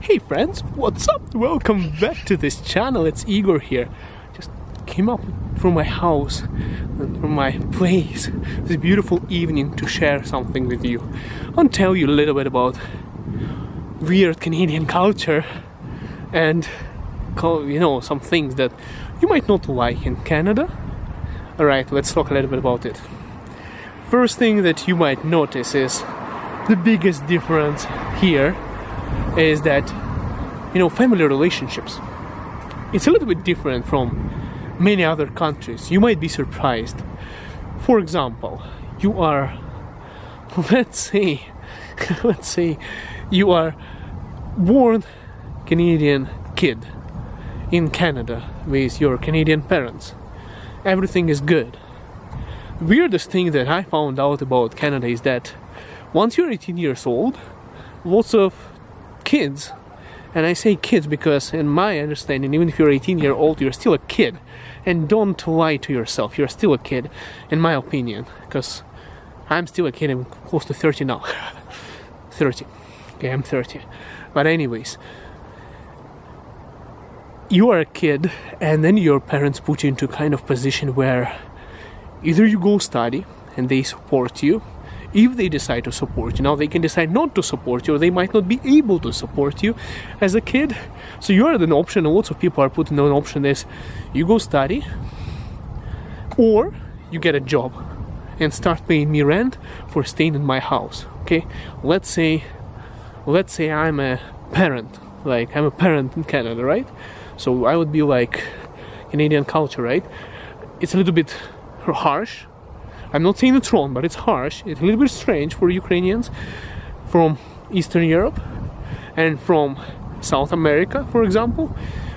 Hey friends, what's up? Welcome back to this channel. It's Igor here. Just came up from my house and from my place this beautiful evening to share something with you. I'll tell you a little bit about weird Canadian culture and some things that you might not like in Canada. Alright, let's talk a little bit about it. First thing that you might notice is the biggest difference here is that, family relationships. It's a little bit different from many other countries. You might be surprised. For example, you are, let's say you are born Canadian kid in Canada with your Canadian parents. Everything is good. The weirdest thing that I found out about Canada is that once you're 18 years old, lots of kids, and I say kids because in my understanding, even if you're 18 years old, you're still a kid. And don't lie to yourself, you're still a kid, in my opinion, because I'm still a kid. I'm close to 30 now. 30. Okay, I'm 30. But anyways, you are a kid, and then your parents put you into a kind of position where either you go study and they support you. If they decide to support you, now they can decide not to support you, or they might not be able to support you as a kid. So you are an option, and lots of people are putting an option is you go study or you get a job and start paying me rent for staying in my house. Okay, let's say I'm a parent, like I'm a parent in Canada, right? So I would be like Canadian culture, right? It's a little bit harsh. I'm not saying it's wrong, but it's harsh. It's a little bit strange for Ukrainians from Eastern Europe and from South America, for example,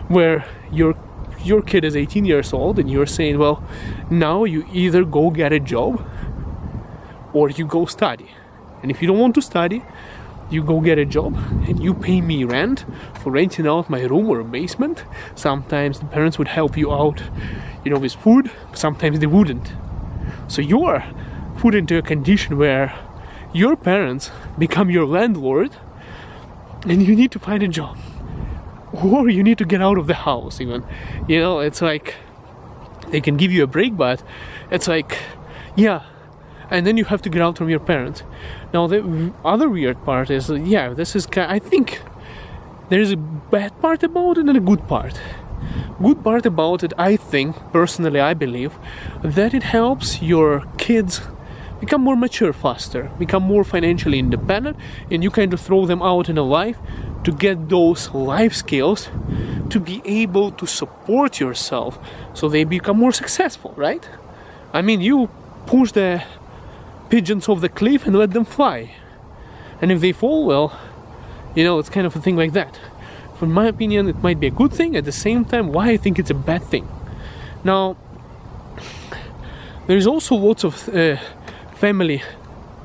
where your kid is 18 years old and you're saying, well, now you either go get a job or you go study. And if you don't want to study, you go get a job and you pay me rent for renting out my room or a basement. Sometimes the parents would help you out, with food. Sometimes they wouldn't. So you are put into a condition where your parents become your landlord and you need to find a job. Or you need to get out of the house even. It's like they can give you a break, but it's like, yeah. And then you have to get out from your parents. Now the other weird part is, I think there's a bad part about it and a good part. Good part about it, I think, personally I believe, that it helps your kids become more mature faster, become more financially independent, and you kind of throw them out in a life to get those life skills to be able to support yourself so they become more successful, right? I mean, you push the pigeons off the cliff and let them fly. And if they fall, well, it's kind of a thing like that. In my opinion, it might be a good thing. At the same time, why I think it's a bad thing. Now, there's also lots of family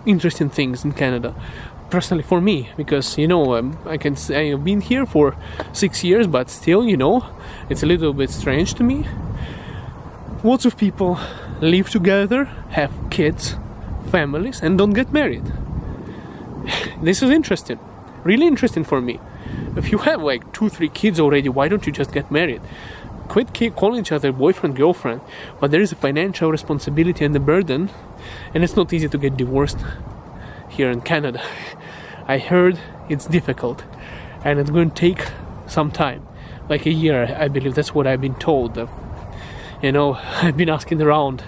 interesting things in Canada. Personally, for me, because I can say I've been here for 6 years, but still, it's a little bit strange to me. Lots of people live together, have kids, families, and don't get married. This is interesting, really interesting for me. If you have like 2-3 kids already, why don't you just get married? Quit calling each other boyfriend, girlfriend. But there is a financial responsibility and a burden, and it's not easy to get divorced here in Canada. I heard it's difficult, and it's going to take some time, like a year. I believe that's what I've been told. I've been asking around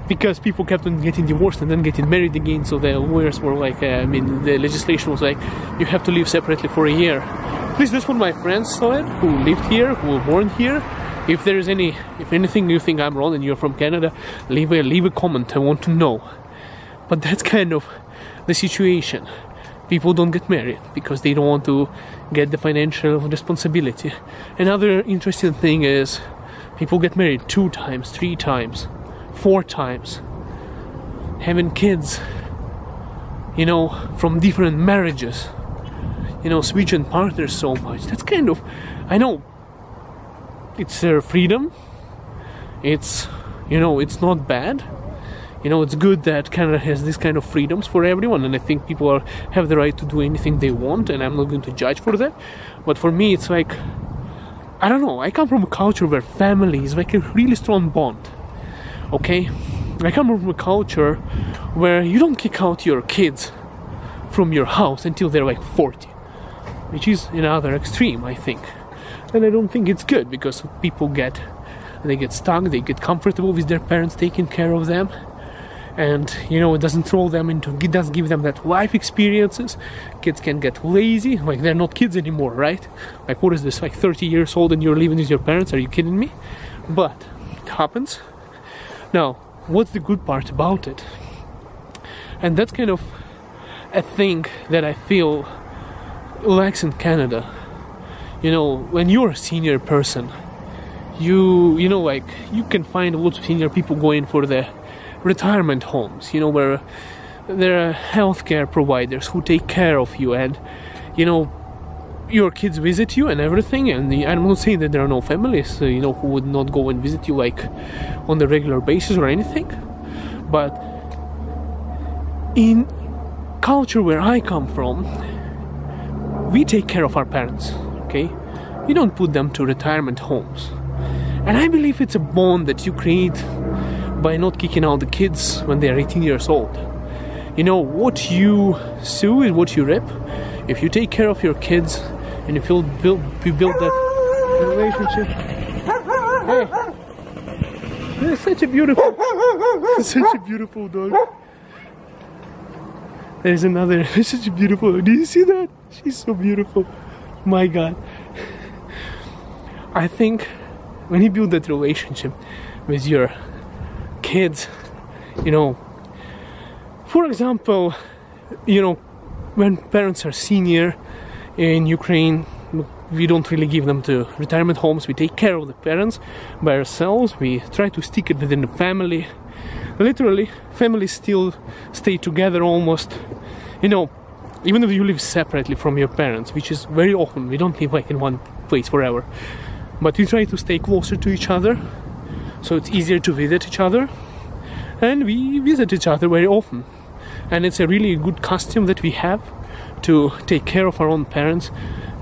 because people kept on getting divorced and then getting married again, so the lawyers were like, the legislation was like, you have to live separately for a year. At least that's what my friends said, who lived here, who were born here. If anything you think I'm wrong and you're from Canada, leave a comment, I want to know. But that's kind of the situation. People don't get married because they don't want to get the financial responsibility. Another interesting thing is people get married 2 times, 3 times, 4 times, having kids, from different marriages, switching partners so much. That's kind of, I know, it's their freedom. It's, it's not bad. You know, it's good that Canada has this kind of freedoms for everyone, and I think people have the right to do anything they want, and I'm not going to judge for that. But for me, it's like, I don't know, I come from a culture where family is like a really strong bond, okay? I come from a culture where you don't kick out your kids from your house until they're like 40, which is another extreme, I think. And I don't think it's good, because people get stuck, they get comfortable with their parents taking care of them, and you know, it doesn't give them that life experiences. Kids can get lazy, like they're not kids anymore, right? Like, what is this, like 30 years old and you're living with your parents? Are you kidding me? But it happens. Now, what's the good part about it? And that's kind of a thing that I feel lacks in Canada. You know, when you're a senior person, you know, like, you can find lots of senior people going for the retirement homes, you know, where there are healthcare providers who take care of you, and you know, your kids visit you and everything. And I'm not saying that there are no families, you know, who would not go and visit you like on the regular basis or anything, but in culture where I come from, we take care of our parents, okay? We don't put them to retirement homes. And I believe it's a bond that you create by not kicking out the kids when they are 18 years old. You know, what you sow is what you reap. If you take care of your kids and if you build that relationship. Hey, it's such a beautiful dog. There's another, such a beautiful, do you see that? She's so beautiful. My God. I think when you build that relationship with your kids, you know, for example, you know, when parents are senior in Ukraine, we don't really give them to retirement homes. We take care of the parents by ourselves. We try to stick it within the family. Literally, families still stay together almost, you know, even if you live separately from your parents, which is very often. We don't live like in one place forever, but we try to stay closer to each other, so it's easier to visit each other, and we visit each other very often. And it's a really good custom that we have to take care of our own parents,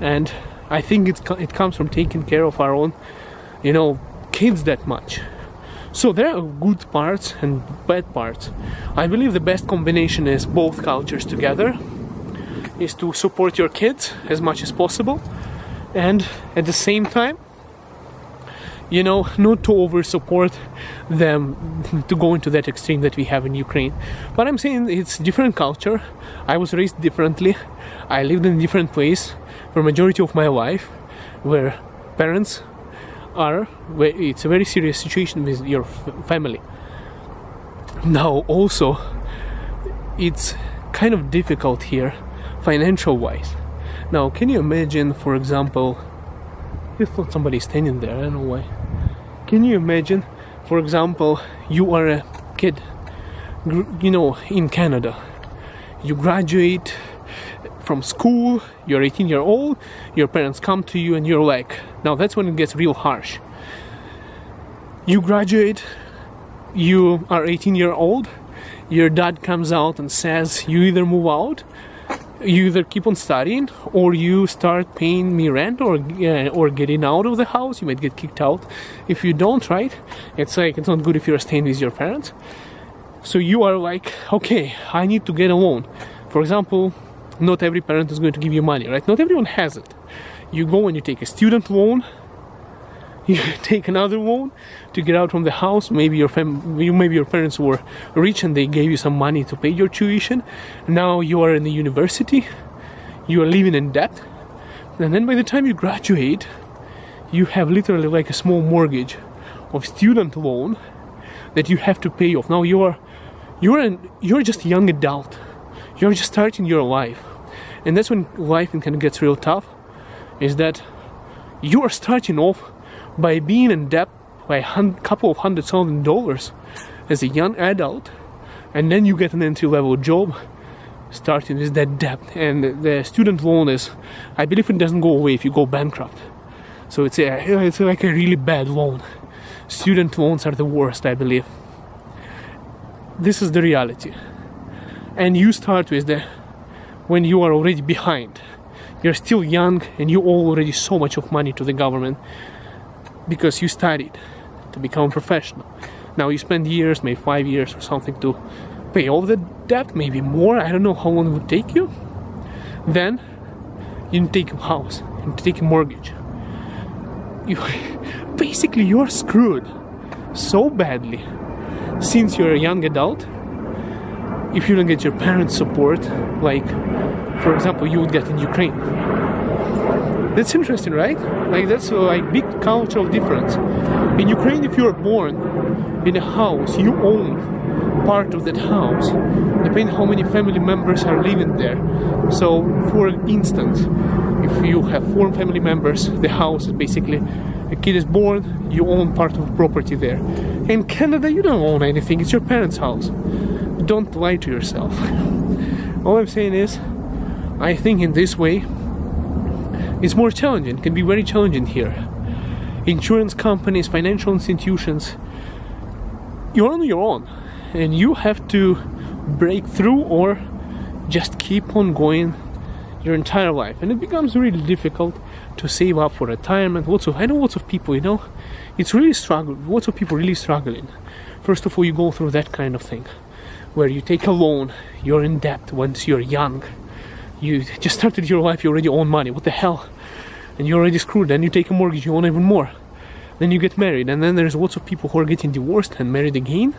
and I think it comes from taking care of our own, you know, kids that much. So there are good parts and bad parts. I believe the best combination is both cultures together, is to support your kids as much as possible, and at the same time, you know, not to over support them to go into that extreme that we have in Ukraine. But I'm saying it's different culture. I was raised differently. I lived in a different place for majority of my life, where parents are, it's a very serious situation with your family. Now also, it's kind of difficult here financial wise. Now, can you imagine, for example, I thought somebody standing there, I don't know why. Can you imagine, for example, you are a kid, you know, in Canada. You graduate from school, you're 18 years old, your parents come to you and you're like, now that's when it gets real harsh. You graduate, you are 18 years old, your dad comes out and says, you either move out, you either keep on studying, or you start paying me rent, or getting out of the house. You might get kicked out if you don't, right? It's like, it's not good if you're staying with your parents. So you are like, okay, I need to get a loan. For example, not every parent is going to give you money, right? Not everyone has it. You go and you take a student loan, you take another loan to get out from the house. Maybe your parents were rich and they gave you some money to pay your tuition. Now you are in the university, you are living in debt, and then by the time you graduate, you have literally like a small mortgage of student loan that you have to pay off. Now you're just a young adult. You're just starting your life, and that's when life kind of gets real tough. Is that you are starting off by being in debt by a couple of $100,000 as a young adult, and then you get an entry-level job starting with that debt. And the student loan is, I believe it doesn't go away if you go bankrupt. So it's like a really bad loan. Student loans are the worst, I believe. this is the reality. And you start with when you are already behind. You're still young and you owe already so much of money to the government because you studied to become a professional. Now you spend years, maybe 5 years or something, to pay all the debt, maybe more. I don't know how long it would take you. Then you take a house, you take a mortgage. Basically you're screwed so badly since you're a young adult. If you don't get your parents' support, like for example you would get in Ukraine. That's interesting, right? Like that's a big cultural difference. In Ukraine, if you're born in a house, you own part of that house, depending how many family members are living there. So for instance, if you have 4 family members, the house is basically, a kid is born, you own part of the property there. In Canada, you don't own anything, it's your parents' house. Don't lie to yourself. All I'm saying is, I think in this way it's more challenging, it can be very challenging here. Insurance companies, financial institutions, you're on your own and you have to break through or just keep on going your entire life, and it becomes really difficult to save up for retirement. I know lots of people, it's really lots of people really struggling. First of all, you go through that kind of thing where you take a loan, you're in debt once you're young, you just started your life, you already own money, what the hell, and you're already screwed. Then you take a mortgage, you own even more. Then you get married, and then there's lots of people who are getting divorced and married again.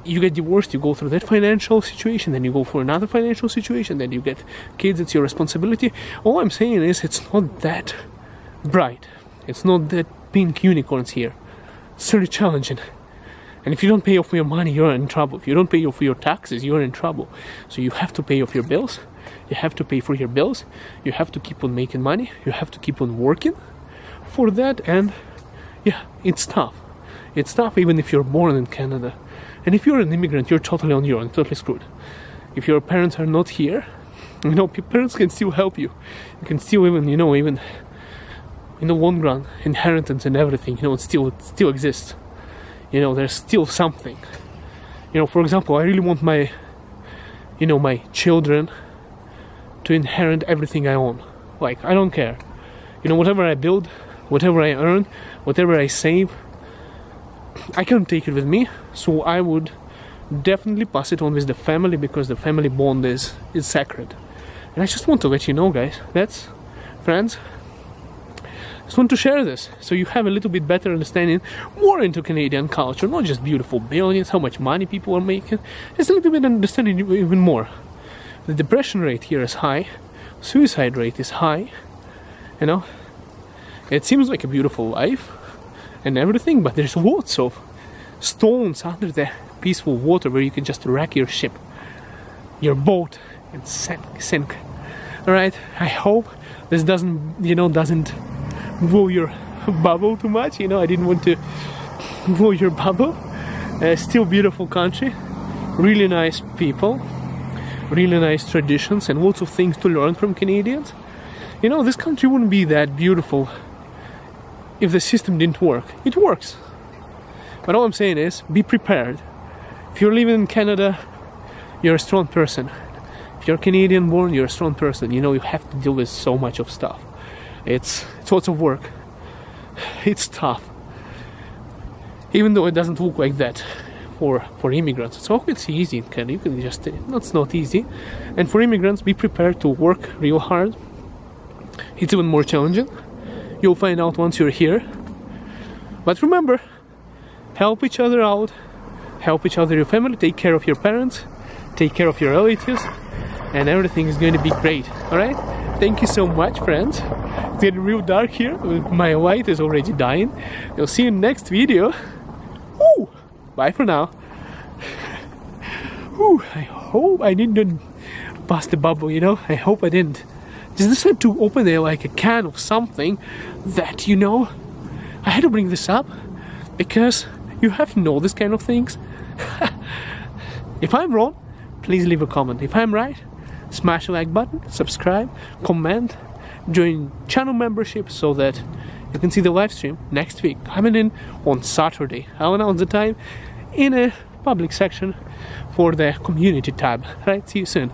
You get divorced, you go through that financial situation, then you go for another financial situation, then you get kids, it's your responsibility. All I'm saying is, it's not that bright, it's not that pink unicorns here. It's really challenging. And if you don't pay off your money, you're in trouble. If you don't pay off your taxes, you're in trouble. So you have to pay off your bills, you have to pay for your bills, you have to keep on making money, you have to keep on working for that. And yeah, it's tough. It's tough even if you're born in Canada. And if you're an immigrant, you're totally on your own, totally screwed. If your parents are not here, your parents can still help you. You can still even in the long run, inheritance and everything, it still exists. There's still something. For example, I really want my children to inherit everything I own. Like, I don't care. Whatever I build, whatever I earn, whatever I save, I can't take it with me, so I would definitely pass it on with the family, because the family bond is sacred. And I just want to let you know, guys, friends, just want to share this, so you have a little bit better understanding, more into Canadian culture, not just beautiful buildings, how much money people are making, just a little bit understanding even more. The depression rate here is high, suicide rate is high, it seems like a beautiful life and everything, but there's lots of stones under the peaceful water where you can just wreck your ship, your boat, and sink. Alright, I hope this doesn't blow your bubble too much. I didn't want to blow your bubble. Still beautiful country, really nice people, really nice traditions, and lots of things to learn from Canadians. This country wouldn't be that beautiful if the system didn't work. It works. But all I'm saying is, be prepared. If you're living in Canada, you're a strong person. If you're Canadian born, you're a strong person. You have to deal with so much of stuff. It's lots of work. It's tough. Even though it doesn't look like that for immigrants. So it's easy in Canada. You can just, it's not easy. And for immigrants, be prepared to work real hard. It's even more challenging. You'll find out once you're here. But remember, help each other out, help each other, your family, take care of your parents, take care of your relatives, and everything is going to be great. Alright? Thank you so much, friends. It's getting real dark here. My light is already dying. I'll see you in the next video. Woo! Bye for now. Woo! I hope I didn't bust the bubble, I hope I didn't. Just decided to open a can of something that, I had to bring this up because you have to know this kind of things. If I'm wrong, please leave a comment. If I'm right, smash the like button, subscribe, comment, join channel membership so that you can see the live stream next week. Coming in on Saturday. I'll announce the time in a public section for the community tab. Right, see you soon.